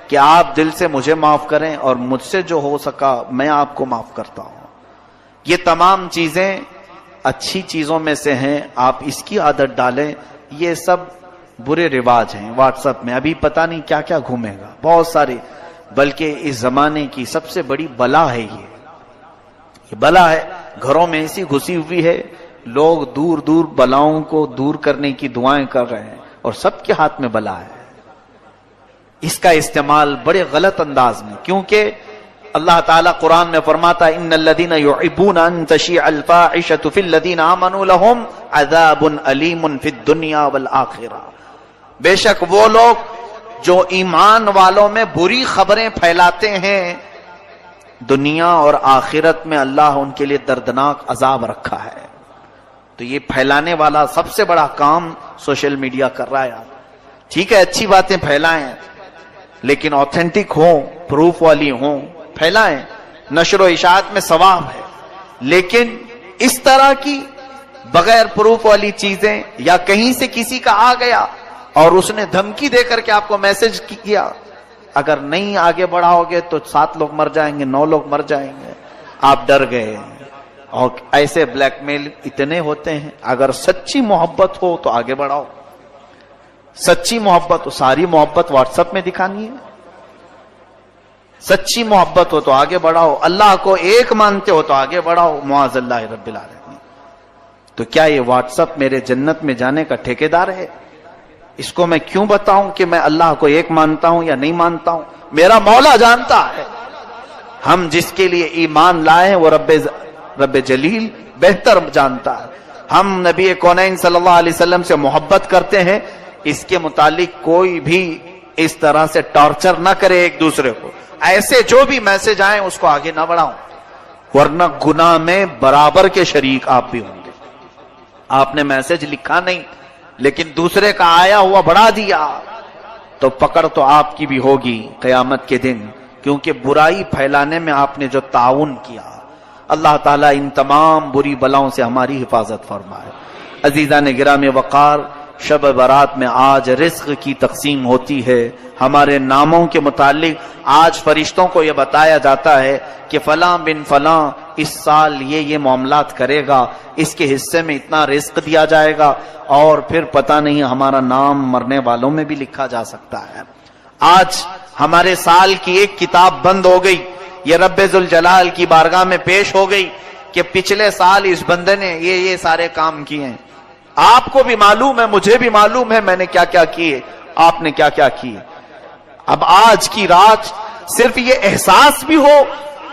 کہ آپ دل سے مجھے معاف کریں اور مجھ سے جو ہو سکا میں آپ کو معاف کرتا ہوں. یہ تمام چیزیں اچھی چیزوں میں سے ہیں، آپ اس کی عادت ڈالیں. یہ سب برے رواج ہیں واٹس ایپ میں، ابھی پتہ نہیں کیا کیا گھومے گا، بہت ساری. بلکہ اس زمانے کی سب سے بڑی بلا ہے یہ بلا ہے. گھروں میں ایسی گھسی ہوئی ہے، لوگ دور دور بلاؤں کو دور کرنے کی دعائیں کر رہے ہیں اور سب کے ہاتھ میں بلا ہے. اس کا استعمال بڑے غلط انداز میں، کیونکہ اللہ تعالیٰ قرآن میں فرماتا ہے ان الذین یحبون ان تشیع الفاحشۃ فی الذین آمنوا لہم عذاب علیم فی الدنیا والآخرہ. بے شک وہ لوگ جو ایمان والوں میں بری خبریں پھیلاتے ہیں، دنیا اور آخرت میں اللہ ان کے لیے دردناک عذاب رکھا ہے. تو یہ پھیلانے والا سب سے بڑا کام سوشل میڈیا کر رہا ہے. ٹھیک ہے، اچھی باتیں پھیلائیں، لیکن آتھینٹک ہوں، پروف والی ہوں، پھیلائیں. نشر و اشاعت میں ثواب ہے، لیکن اس طرح کی بغیر پروف والی چیزیں، یا کہیں سے کسی کا آ گیا اور اس نے دھمکی دے کر کے آپ کو میسج کیا، اگر نہیں آگے بڑھاؤ گے تو 7 لوگ مر جائیں گے، 9 لوگ مر جائیں گے. آپ ڈر گئے. اور ایسے بلیک میل اتنے ہوتے ہیں. اگر سچی محبت ہو تو آگے بڑھاؤ. سچی محبت ہو، ساری محبت واٹس ایپ میں دکھانی ہے. سچی محبت ہو تو آگے بڑھاؤ. اللہ کو ایک مانتے ہو تو آگے بڑھاؤ. معاذ اللہ رب العالمین. تو کیا یہ واٹس ایپ میرے جنت میں جانے کا ٹھیکیدار ہے؟ اس کو میں کیوں بتاؤں کہ میں اللہ کو ایک مانتا ہوں یا نہیں مانتا ہوں؟ میرا مولا جانتا ہے. ہم جس کے لیے ایمان لائے ہیں وہ رب جلیل بہتر جانتا ہے. ہم نبی کونین صلی اللہ علیہ وسلم سے محبت کرتے ہیں، اس کے متعلق کوئی بھی اس طرح سے ٹارچر نہ کرے ایک دوسرے کو. ایسے جو بھی میسج آئیں اس کو آگے نہ بڑھاؤں، ورنہ گناہ میں برابر کے شریک آپ بھی ہوں گے. آپ نے میسج لکھا نہیں لیکن دوسرے کا آیا ہوا بڑھا دیا تو پکڑ تو آپ کی بھی ہوگی قیامت کے دن، کیونکہ برائی پھیلانے میں آپ نے جو تعاون کیا. اللہ تعالیٰ ان تمام بری بلاؤں سے ہماری حفاظت فرمائے. عزیزان گرامی وقار، شب برات میں آج رزق کی تقسیم ہوتی ہے. ہمارے ناموں کے متعلق آج فرشتوں کو یہ بتایا جاتا ہے کہ فلاں بن فلاں اس سال یہ معاملات کرے گا، اس کے حصے میں اتنا رزق دیا جائے گا، اور پھر پتہ نہیں ہمارا نام مرنے والوں میں بھی لکھا جا سکتا ہے. آج ہمارے سال کی ایک کتاب بند ہو گئی، یہ رب ذوالجلال کی بارگاہ میں پیش ہو گئی کہ پچھلے سال اس بندے نے یہ سارے کام کیے ہیں. آپ کو بھی معلوم ہے، مجھے بھی معلوم ہے میں نے کیا کیا کیے، آپ نے کیا کیا کیے. اب آج کی رات صرف یہ احساس بھی ہو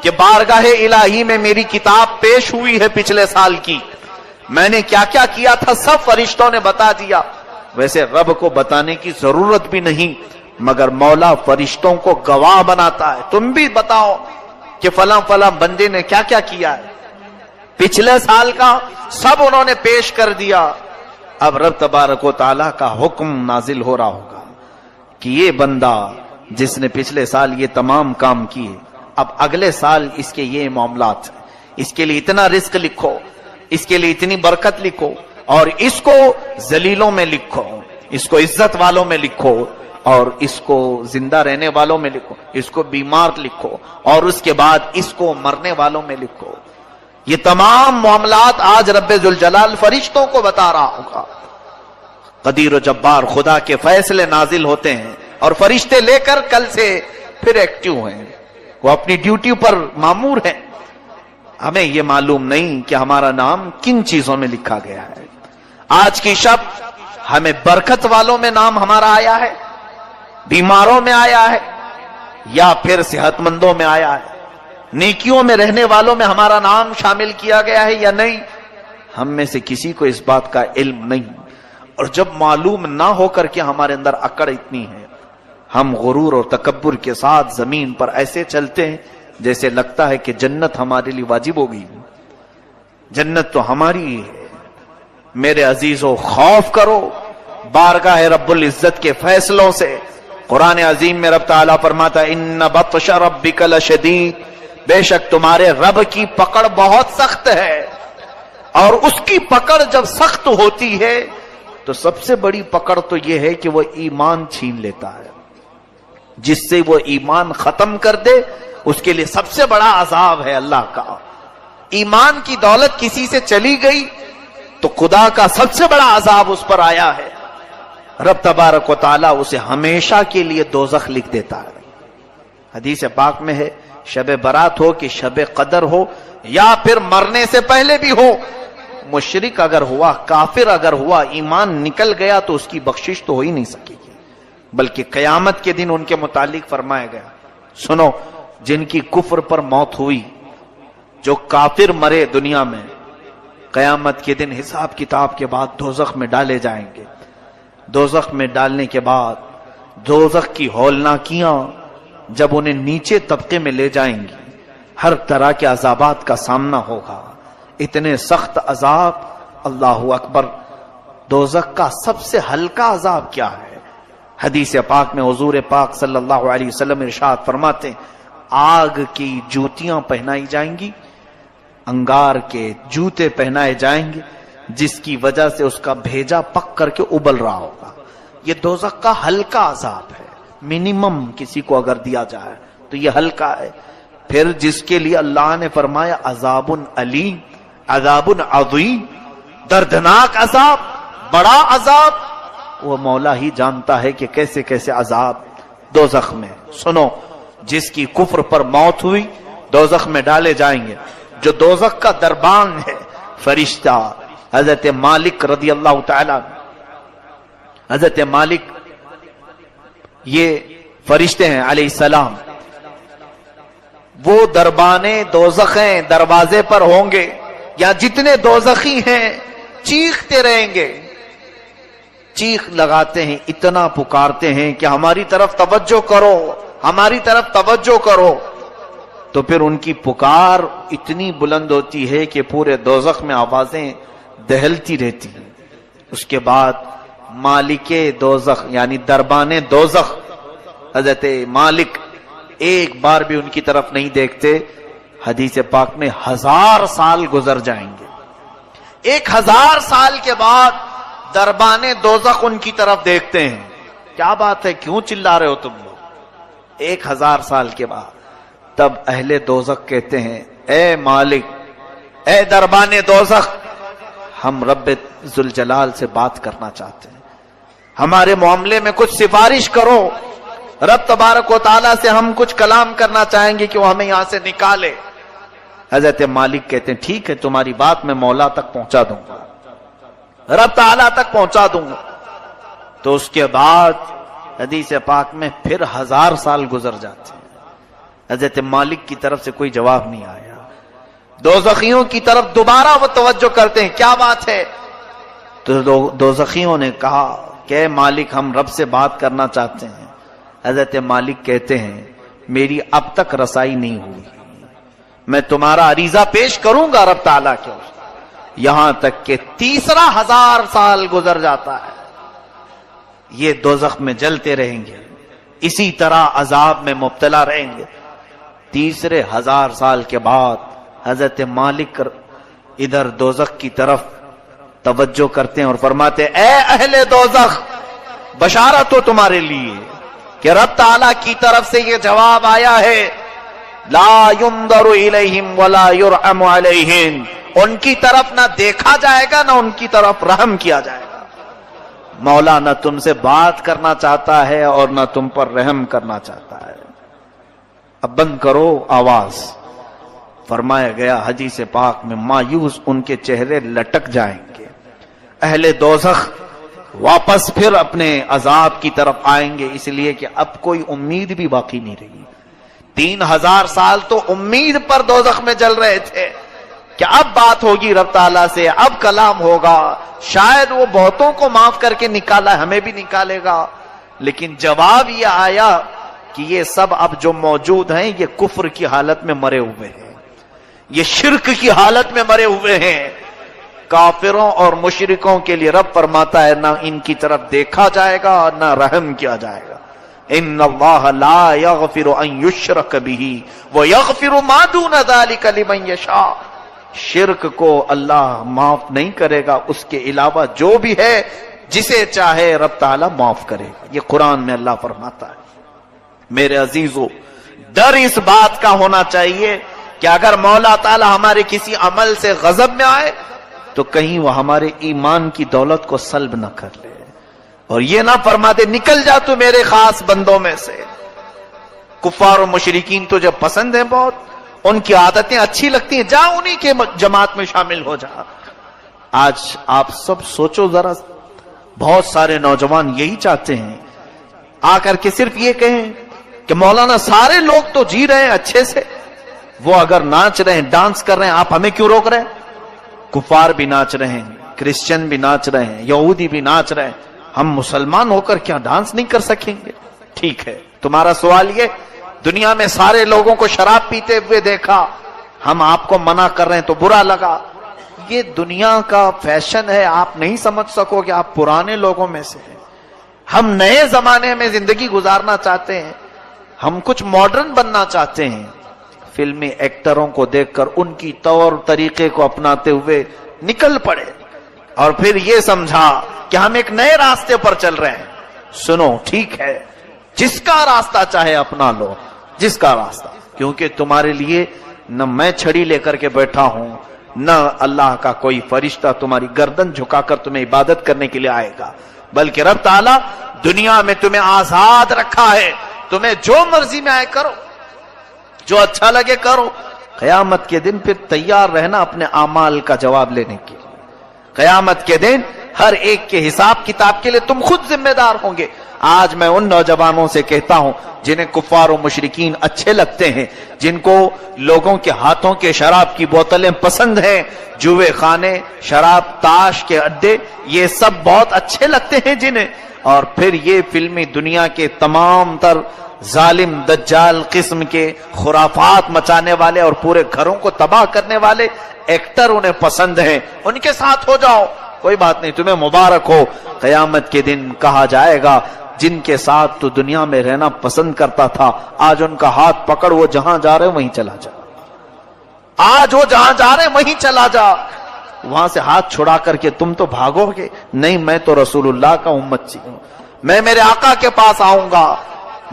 کہ بارگاہ الہی میں میری کتاب پیش ہوئی ہے پچھلے سال کی، میں نے کیا کیا کیا تھا سب فرشتوں نے بتا دیا. ویسے رب کو بتانے کی ضرورت بھی نہیں، مگر مولا فرشتوں کو گواہ بناتا ہے. تم بھی بتاؤ کہ فلاں فلاں بندے نے کیا کیا کیا ہے. پچھلے سال کا سب انہوں نے پیش کر دیا. اب رب تبارک و تعالیٰ کا حکم نازل ہو رہا ہوگا کہ یہ بندہ جس نے پچھلے سال یہ تمام کام کیے، اب اگلے سال اس کے یہ معاملات، اس کے لیے اتنا رزق لکھو، اس کے لیے اتنی برکت لکھو، اور اس کو ذلیلوں میں لکھو، اس کو عزت والوں میں لکھو، اور اس کو زندہ رہنے والوں میں لکھو، اس کو بیمار لکھو، اور اس کے بعد اس کو مرنے والوں میں لکھو. یہ تمام معاملات آج رب ذوالجلال فرشتوں کو بتا رہا ہوگا. قدیر و جبار خدا کے فیصلے نازل ہوتے ہیں اور فرشتے لے کر کل سے پھر ایکٹیو ہیں، وہ اپنی ڈیوٹی پر مامور ہیں. ہمیں یہ معلوم نہیں کہ ہمارا نام کن چیزوں میں لکھا گیا ہے. آج کی شب ہمیں برکت والوں میں نام ہمارا آیا ہے، بیماروں میں آیا ہے، یا پھر صحت مندوں میں آیا ہے، نیکیوں میں رہنے والوں میں ہمارا نام شامل کیا گیا ہے یا نہیں. ہم میں سے کسی کو اس بات کا علم نہیں. اور جب معلوم نہ ہو کر کے ہمارے اندر اکڑ اتنی ہے، ہم غرور اور تکبر کے ساتھ زمین پر ایسے چلتے ہیں جیسے لگتا ہے کہ جنت ہمارے لیے واجب ہو گئی. جنت تو ہماری ہے. میرے عزیزو، خوف کرو بارگاہ رب العزت کے فیصلوں سے. قرآن عظیم میں رب تعالیٰ فرماتا ہے ان بطش ربک لشدید، بے شک تمہارے رب کی پکڑ بہت سخت ہے. اور اس کی پکڑ جب سخت ہوتی ہے تو سب سے بڑی پکڑ تو یہ ہے کہ وہ ایمان چھین لیتا ہے. جس سے وہ ایمان ختم کر دے اس کے لیے سب سے بڑا عذاب ہے اللہ کا. ایمان کی دولت کسی سے چلی گئی تو خدا کا سب سے بڑا عذاب اس پر آیا ہے. رب تبارک و تعالیٰ اسے ہمیشہ کے لیے دوزخ لکھ دیتا ہے. حدیث پاک میں ہے شب برات ہو کہ شب قدر ہو یا پھر مرنے سے پہلے بھی ہو، مشرک اگر ہوا، کافر اگر ہوا، ایمان نکل گیا تو اس کی بخشش تو ہو ہی نہیں سکے گی، بلکہ قیامت کے دن ان کے متعلق فرمایا گیا. سنو، جن کی کفر پر موت ہوئی، جو کافر مرے دنیا میں، قیامت کے دن حساب کتاب کے بعد دوزخ میں ڈالے جائیں گے. دوزخ میں ڈالنے کے بعد دوزخ کی ہولناکیاں جب انہیں نیچے طبقے میں لے جائیں گی، ہر طرح کے عذابات کا سامنا ہوگا. اتنے سخت عذاب. اللہ اکبر. دوزخ کا سب سے ہلکا عذاب کیا ہے؟ حدیث پاک میں حضور پاک صلی اللہ علیہ وسلم ارشاد فرماتے ہیں آگ کی جوتیاں پہنائی جائیں گی، انگار کے جوتے پہنائے جائیں گے، جس کی وجہ سے اس کا بھیجا پک کر کے ابل رہا ہوگا. یہ دوزخ کا ہلکا عذاب ہے. منیمم کسی کو اگر دیا جائے تو یہ ہلکا ہے. پھر جس کے لیے اللہ نے فرمایا عذاب علیم، عذاب عظیم، دردناک عذاب، بڑا عذاب، وہ مولا ہی جانتا ہے کہ کیسے کیسے عذاب دوزخ میں. سنو، جس کی کفر پر موت ہوئی دوزخ میں ڈالے جائیں گے. جو دوزخ کا دربان ہے، فرشتہ حضرت مالک رضی اللہ تعالی، حضرت مالک یہ فرشتے ہیں علیہ السلام، وہ دربانے دوزخیں دروازے پر ہوں گے، یا جتنے دوزخی ہیں چیختے رہیں گے، چیخ لگاتے ہیں، اتنا پکارتے ہیں کہ ہماری طرف توجہ کرو، ہماری طرف توجہ کرو. تو پھر ان کی پکار اتنی بلند ہوتی ہے کہ پورے دوزخ میں آوازیں دہلتی رہتی ہیں. اس کے بعد مالک دوزخ یعنی دربان دوزخ حضرت مالک ایک بار بھی ان کی طرف نہیں دیکھتے. حدیث پاک میں 1000 سال گزر جائیں گے. 1000 سال کے بعد دربان دوزخ ان کی طرف دیکھتے ہیں. کیا بات ہے، کیوں چلا رہے ہو تم لوگ؟ 1000 سال کے بعد تب اہل دوزخ کہتے ہیں اے مالک، اے دربان دوزخ، ہم رب ذوالجلال سے بات کرنا چاہتے ہیں، ہمارے معاملے میں کچھ سفارش کرو. رب تبارک و تعالیٰ سے ہم کچھ کلام کرنا چاہیں گے کہ وہ ہمیں یہاں سے نکالے. حضرت مالک کہتے ہیں ٹھیک ہے، تمہاری بات میں مولا تک پہنچا دوں گا، رب تعالیٰ تک پہنچا دوں گا. تو اس کے بعد حدیث پاک میں پھر 1000 سال گزر جاتے ہیں. حضرت مالک کی طرف سے کوئی جواب نہیں آیا. دوزخیوں کی طرف دوبارہ وہ توجہ کرتے ہیں، کیا بات ہے؟ تو دوزخیوں نے کہا کہ مالک ہم رب سے بات کرنا چاہتے ہیں۔ حضرت مالک کہتے ہیں میری اب تک رسائی نہیں ہوئی، میں تمہارا عریضہ پیش کروں گا رب تعالیٰ کے، یہاں تک کہ 30,000 سال گزر جاتا ہے، یہ دوزخ میں جلتے رہیں گے، اسی طرح عذاب میں مبتلا رہیں گے۔ 30,000 سال کے بعد حضرت مالک ادھر دوزخ کی طرف توجہ کرتے ہیں اور فرماتے اے اہل دوزخ، بشارت ہو تمہارے لیے کہ رب تعالیٰ کی طرف سے یہ جواب آیا ہے، لا ينظر الیہم ولا یرحم علیہم، ان کی طرف نہ دیکھا جائے گا نہ ان کی طرف رحم کیا جائے گا۔ مولا نہ تم سے بات کرنا چاہتا ہے اور نہ تم پر رحم کرنا چاہتا ہے۔ اب بند کرو آواز۔ فرمایا گیا حدیث پاک میں مایوس ان کے چہرے لٹک جائیں گے، اہل دوزخ واپس پھر اپنے عذاب کی طرف آئیں گے، اس لیے کہ اب کوئی امید بھی باقی نہیں رہی۔ 3,000 سال تو امید پر دوزخ میں جل رہے تھے کہ اب بات ہوگی رب تعالیٰ سے، اب کلام ہوگا، شاید وہ بہتوں کو معاف کر کے نکالا، ہمیں بھی نکالے گا، لیکن جواب یہ آیا کہ یہ سب اب جو موجود ہیں یہ کفر کی حالت میں مرے ہوئے ہیں، یہ شرک کی حالت میں مرے ہوئے ہیں۔ کافروں اور مشرکوں کے لیے رب فرماتا ہے نہ ان کی طرف دیکھا جائے گا نہ رحم کیا جائے گا۔ ان اللہ لا یغفر ان یشرک بہ ویغفر ما دون ذلک لمن یشاء، شرک کو اللہ معاف نہیں کرے گا، اس کے علاوہ جو بھی ہے جسے چاہے رب تعالیٰ معاف کرے گا، یہ قرآن میں اللہ فرماتا ہے۔ میرے عزیزو، ڈر اس بات کا ہونا چاہیے کہ اگر مولا تعالیٰ ہمارے کسی عمل سے غضب میں آئے تو کہیں وہ ہمارے ایمان کی دولت کو سلب نہ کر لے، اور یہ نہ فرما دے نکل جا تو میرے خاص بندوں میں سے۔ کفار و مشرکین تو جب پسند ہیں بہت، ان کی عادتیں اچھی لگتی ہیں، جا انہی کے جماعت میں شامل ہو جا۔ آج آپ سب سوچو ذرا، بہت سارے نوجوان یہی چاہتے ہیں آ کر کے صرف یہ کہیں کہ مولانا سارے لوگ تو جی رہے ہیں اچھے سے، وہ اگر ناچ رہے ہیں ڈانس کر رہے ہیں آپ ہمیں کیوں روک رہے ہیں؟ کفار بھی ناچ رہے ہیں، کرسچن بھی ناچ رہے ہیں، یہودی بھی ناچ رہے ہیں، ہم مسلمان ہو کر کیا ڈانس نہیں کر سکیں گے؟ ٹھیک ہے، تمہارا سوال یہ دنیا میں سارے لوگوں کو شراب پیتے ہوئے دیکھا، ہم آپ کو منع کر رہے ہیں تو برا لگا، یہ دنیا کا فیشن ہے، آپ نہیں سمجھ سکو کہ آپ پرانے لوگوں میں سے ہیں۔ ہم نئے زمانے میں زندگی گزارنا چاہتے ہیں، ہم کچھ ماڈرن بننا چاہتے ہیں۔ فلمی ایکٹروں کو دیکھ کر ان کی طور طریقے کو اپناتے ہوئے نکل پڑے اور پھر یہ سمجھا کہ ہم ایک نئے راستے پر چل رہے ہیں۔ سنو، ٹھیک ہے، جس کا راستہ چاہے اپنا لو، جس کا راستہ، کیونکہ تمہارے لیے نہ میں چھڑی لے کر کے بیٹھا ہوں، نہ اللہ کا کوئی فرشتہ تمہاری گردن جھکا کر تمہیں عبادت کرنے کے لیے آئے گا، بلکہ رب تعالیٰ دنیا میں تمہیں آزاد رکھا ہے، تمہیں جو مرضی میں آئے کرو، جو اچھا لگے کرو۔ قیامت کے دن پھر تیار رہنا اپنے اعمال کا جواب لینے کے لیے۔ قیامت کے دن ہر ایک کے حساب کتاب کے لیے تم خود ذمہ دار ہوں گے۔ آج میں ان نوجوانوں سے کہتا ہوں جنہیں کفار و مشرکین اچھے لگتے ہیں، جن کو لوگوں کے ہاتھوں کے شراب کی بوتلیں پسند ہیں، جوئے خانے، شراب، تاش کے اڈے، یہ سب بہت اچھے لگتے ہیں جنہیں، اور پھر یہ فلمی دنیا کے تمام تر ظالم دجال قسم کے خرافات مچانے والے اور پورے گھروں کو تباہ کرنے والے ایکٹر انہیں پسند ہیں، ان کے ساتھ ہو جاؤ، کوئی بات نہیں، تمہیں مبارک ہو۔ قیامت کے دن کہا جائے گا جن کے ساتھ تو دنیا میں رہنا پسند کرتا تھا، آج ان کا ہاتھ پکڑ، وہ جہاں جا رہے وہیں چلا جا، آج وہ جہاں جا رہے وہیں چلا جا، وہاں سے ہاتھ چھڑا کر کے تم تو بھاگو گے، نہیں میں تو رسول اللہ کا امتی ہوں، میں میرے آقا کے پاس آؤں گا،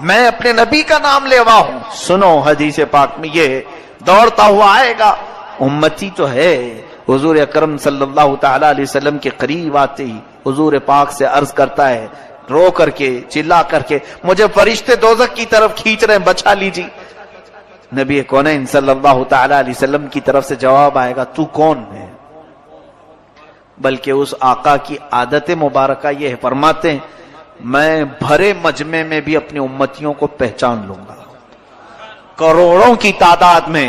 میں اپنے نبی کا نام لیوا ہوں۔ سنو، حدیث پاک میں یہ دوڑتا ہوا آئے گا، امتی تو ہے۔ حضور اکرم صلی اللہ تعالی علیہ وسلم کے قریب آتے ہی حضور پاک سے عرض کرتا ہے، رو کر کے، چلا کر کے، مجھے فرشتے دوزخ کی طرف کھینچ رہے ہیں، بچا لیجیے۔ نبی کونین صلی اللہ تعالی علیہ وسلم کی طرف سے جواب آئے گا، تو کون ہے؟ بلکہ اس آقا کی عادت مبارکہ یہ فرماتے ہیں، میں بھرے مجمع میں بھی اپنی امتیوں کو پہچان لوں گا، کروڑوں کی تعداد میں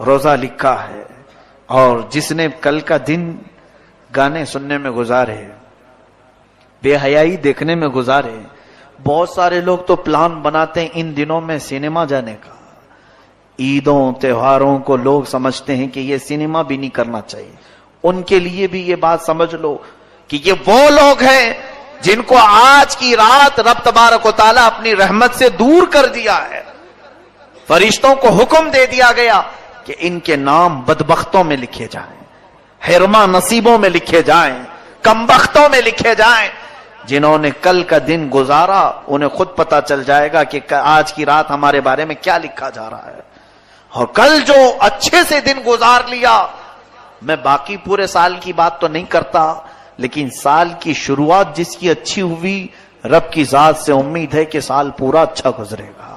روزہ لکھا ہے، اور جس نے کل کا دن گانے سننے میں گزارے، بے حیائی دیکھنے میں گزارے. بہت سارے لوگ تو پلان بناتے ہیں ان دنوں میں سینما جانے کا. عیدوں تہواروں کو لوگ سمجھتے ہیں کہ یہ سینما بھی نہیں کرنا چاہیے. ان کے لیے بھی یہ بات سمجھ لو کہ یہ وہ لوگ ہیں جن کو آج کی رات رب تبارک و تعالیٰ اپنی رحمت سے دور کر دیا ہے. فرشتوں کو حکم دے دیا گیا کہ ان کے نام بدبختوں میں لکھے جائیں، حرما نصیبوں میں لکھے جائیں، کمبختوں میں لکھے جائیں. جنہوں نے کل کا دن گزارا انہیں خود پتا چل جائے گا کہ آج کی رات ہمارے بارے میں کیا لکھا جا رہا ہے. اور کل جو اچھے سے دن گزار لیا، میں باقی پورے سال کی بات تو نہیں کرتا، لیکن سال کی شروعات جس کی اچھی ہوئی، رب کی ذات سے امید ہے کہ سال پورا اچھا گزرے گا.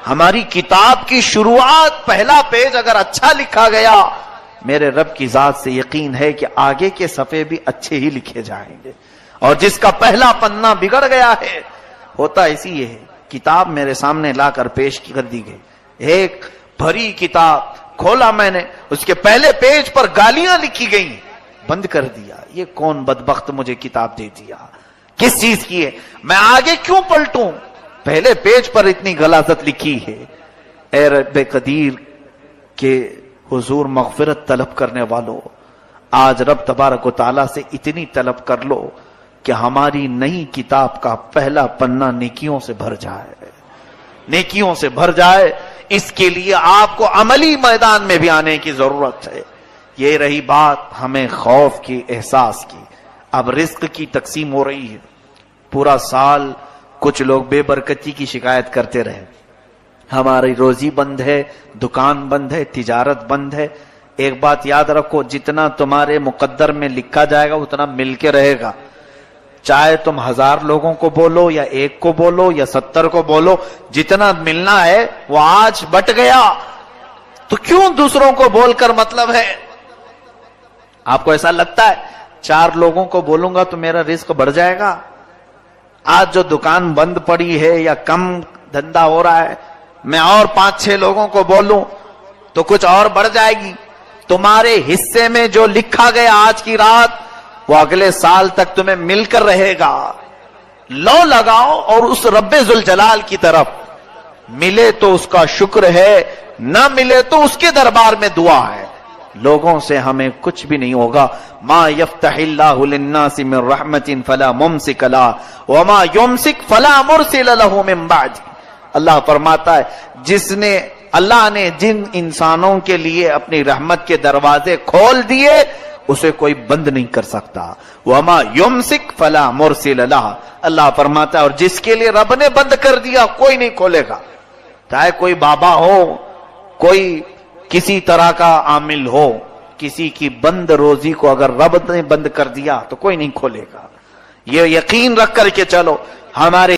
ہماری کتاب کی شروعات پہلا پیج اگر اچھا لکھا گیا، میرے رب کی ذات سے یقین ہے کہ آگے کے صفحے بھی اچھے ہی لکھے جائیں گے. اور جس کا پہلا پنہ بگڑ گیا ہے، ہوتا اسی یہ ہے. کتاب میرے سامنے لا کر پیش کر دی گئی، ایک بھری کتاب کھولا میں نے، اس کے پہلے پیج پر گالیاں لکھی گئی، بند کر دیا. یہ کون بدبخت مجھے کتاب دے دیا، کس چیز کی ہے، میں آگے کیوں پلٹوں، پہلے پیج پر اتنی غلاظت لکھی ہے. اے رب قدیر کے حضور مغفرت طلب کرنے والوں، آج رب تبارک و تعالیٰ سے اتنی طلب کر لو کہ ہماری نئی کتاب کا پہلا پنہ نیکیوں سے بھر جائے، نیکیوں سے بھر جائے. اس کے لیے آپ کو عملی میدان میں بھی آنے کی ضرورت ہے. یہ رہی بات ہمیں خوف کی، احساس کی. اب رزق کی تقسیم ہو رہی ہے. پورا سال کچھ لوگ بے برکتی کی شکایت کرتے رہے، ہماری روزی بند ہے، دکان بند ہے، تجارت بند ہے. ایک بات یاد رکھو، جتنا تمہارے مقدر میں لکھا جائے گا اتنا مل کے رہے گا. چاہے تم 1000 لوگوں کو بولو یا 1 کو بولو یا 70 کو بولو، جتنا ملنا ہے وہ آج بٹ گیا، تو کیوں دوسروں کو بول کر مطلب ہے؟ آپ کو ایسا لگتا ہے 4 لوگوں کو بولوں گا تو میرا رزق بڑھ جائے گا؟ آج جو دکان بند پڑی ہے یا کم دھندا ہو رہا ہے، میں اور 5-6 لوگوں کو بولوں تو کچھ اور بڑھ جائے گی. تمہارے حصے میں جو لکھا گیا آج کی رات، وہ اگلے سال تک تمہیں مل کر رہے گا. لو لگاؤ اور اس رب ذوالجلال کی طرف، ملے تو اس کا شکر ہے، نہ ملے تو اس کے دربار میں دعا ہے. لوگوں سے ہمیں کچھ بھی نہیں ہوگا. ما یفتح اللہ للناس من رحمت فلا ممسک لہ وما یمسک فلا مرسل لہ من بعد. اللہ فرماتا ہے اللہ نے جن انسانوں کے لیے اپنی رحمت کے دروازے کھول دیے، اسے کوئی بند نہیں کر سکتا. وما یمسک فلا مرسل لہ. اللہ فرماتا ہے اور جس کے لیے رب نے بند کر دیا کوئی نہیں کھولے گا. چاہے کوئی بابا ہو، کوئی کسی طرح کا عامل ہو، کسی کی بند روزی کو اگر رب نے بند کر دیا تو کوئی نہیں کھولے گا. یہ یقین رکھ کر کے چلو. ہمارے